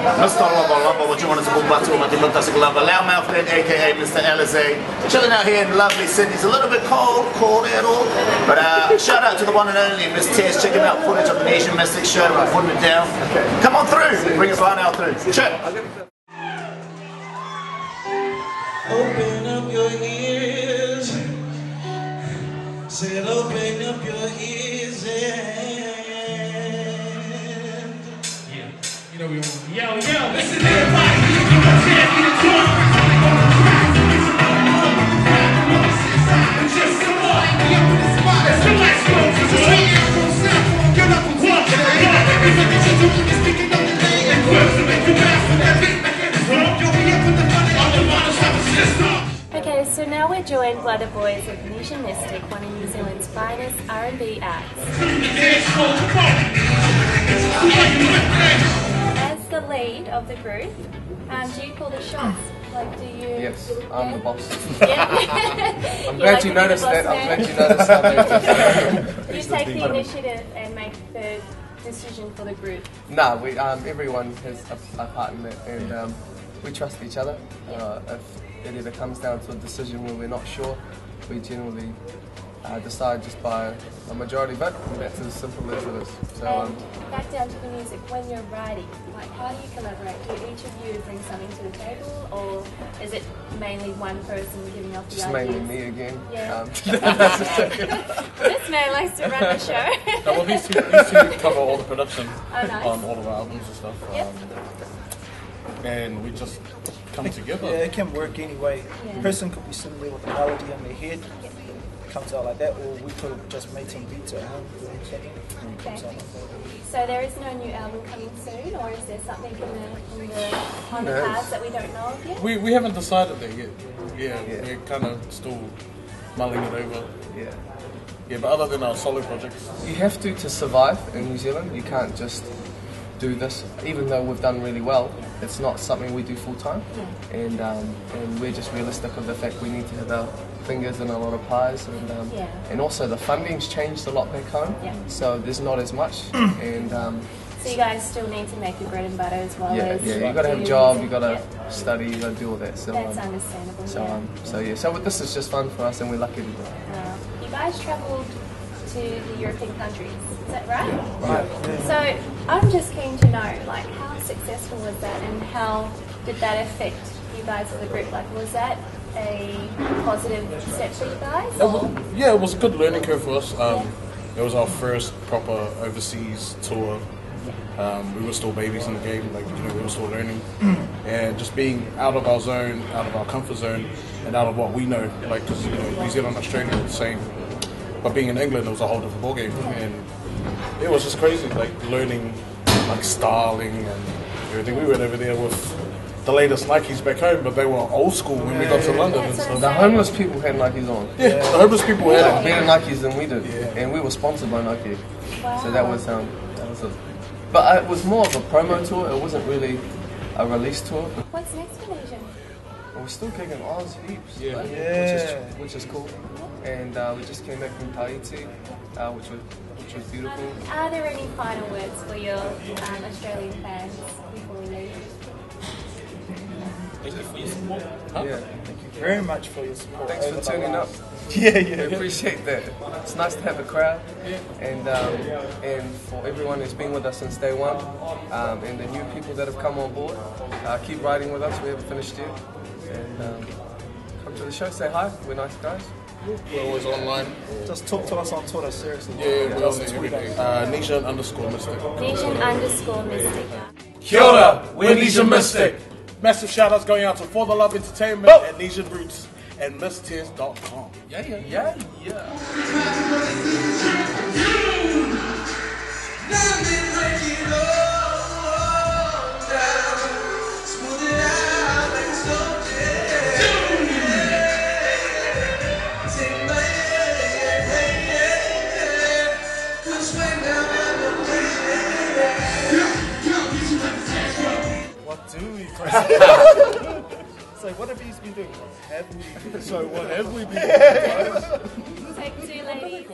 Mr. Lobo Lobo, what you want to move to my fantastic lover, Loudmouth Lynn, aka Mr. Alizé. Chilling out here in lovely Sydney. It's a little bit cold at all. But shout out to the one and only MissTez. Checking out footage of the Nesian Mystik show. We're putting it down. Come on through. Bring us on out through. Check. Open up your ears. Said open up your ears and you know we want yo, listen everybody, you know what I'm saying, you know just some more, you up in the spot, let's relax, folks, it's just right here from South, get up and walk, everything that you do, you're speaking on the name, and words to make you laugh, when that beat back in the room, you'll be up in the money, all the models have a system. Okay, so now we're joined by the boys of Nesian Mystik, one of New Zealand's finest R&B acts. As the lead of the group, do you call the shots? Like, do you? Yes, I'm the boss. Yeah. I'm glad you noticed that. I'm glad you noticed that. You take the initiative and make the decision for the group. Nah, we everyone has a part in it, and we trust each other. If it ever comes down to a decision where we're not sure, we generally decide just by a majority vote, and that's as simple as it is. So, back down to the music, when you're writing, like how do you collaborate? Do each of you bring something to the table, or is it mainly one person giving off the just ideas? mainly me again. Yeah. This man likes to run the show. No, well, these two cover all the production nice. on all of our albums and stuff. Yep. And we just come together. Yeah, it can work anyway. Yeah. A person could be sitting there with a melody in their head, comes out like that, or we could have just made some beats at home doing something, and it comes out like that. So there is no new album coming soon, or is there something on the cards that we don't know of yet? We haven't decided that yet. Yeah, we're kind of still mulling it over. Yeah. Yeah, but other than our solo projects. You have to survive in New Zealand. You can't just do this, even though we've done really well. It's not something we do full time, and we're just realistic of the fact we need to have our fingers in a lot of pies, and also the funding's changed a lot back home, so there's not as much, and so you guys still need to make your bread and butter as well as you got to have a job, you got to study, you got to do all that. So that's understandable. So this is just fun for us, and we're lucky to do it. You guys travelled to the European countries, is that right? Right. So I'm just keen to know, like, how successful was that, and how did that affect you guys as a group? Like, was that a positive step for you guys? Yeah, it was a good learning curve for us. It was our first proper overseas tour. We were still babies in the game, like, you know, we were still learning, and just being out of our zone, out of our comfort zone, and out of what we know, like, because, you know, New Zealand and Australia are the same. But being in England, it was a whole different ballgame, and it was just crazy, like learning, like styling and everything. We went over there with the latest Nikes back home, but they were old school when we got to London and stuff. The homeless people had Nikes on. Yeah, the homeless people had better Nikes than we did, and we were sponsored by Nike. Wow. So that was but it was more of a promo tour. It wasn't really a release tour. What's next for Nesian? We're still kicking Oz heaps, which is cool. And we just came back from Tahiti, which was beautiful. Are there any final words for your Australian fans before we leave? Thank you for your support. Thank you very much for your support. Thanks for tuning up. We appreciate that. It's nice to have a crowd, and for everyone who's been with us since day one, and the new people that have come on board, keep riding with us. We haven't finished yet, and come to the show, say hi. We're nice guys. We're always online. Just talk to us on Twitter, seriously. Yeah, we're on there every day. Nesian_Mystik. Nesian_Mystik. Kia ora, we're Nesian Mystik. Massive shout outs going out to For the Love Entertainment and Nesian Roots and MissTez.com. Yeah. So what have you been doing? So what have we been doing? Take two, ladies.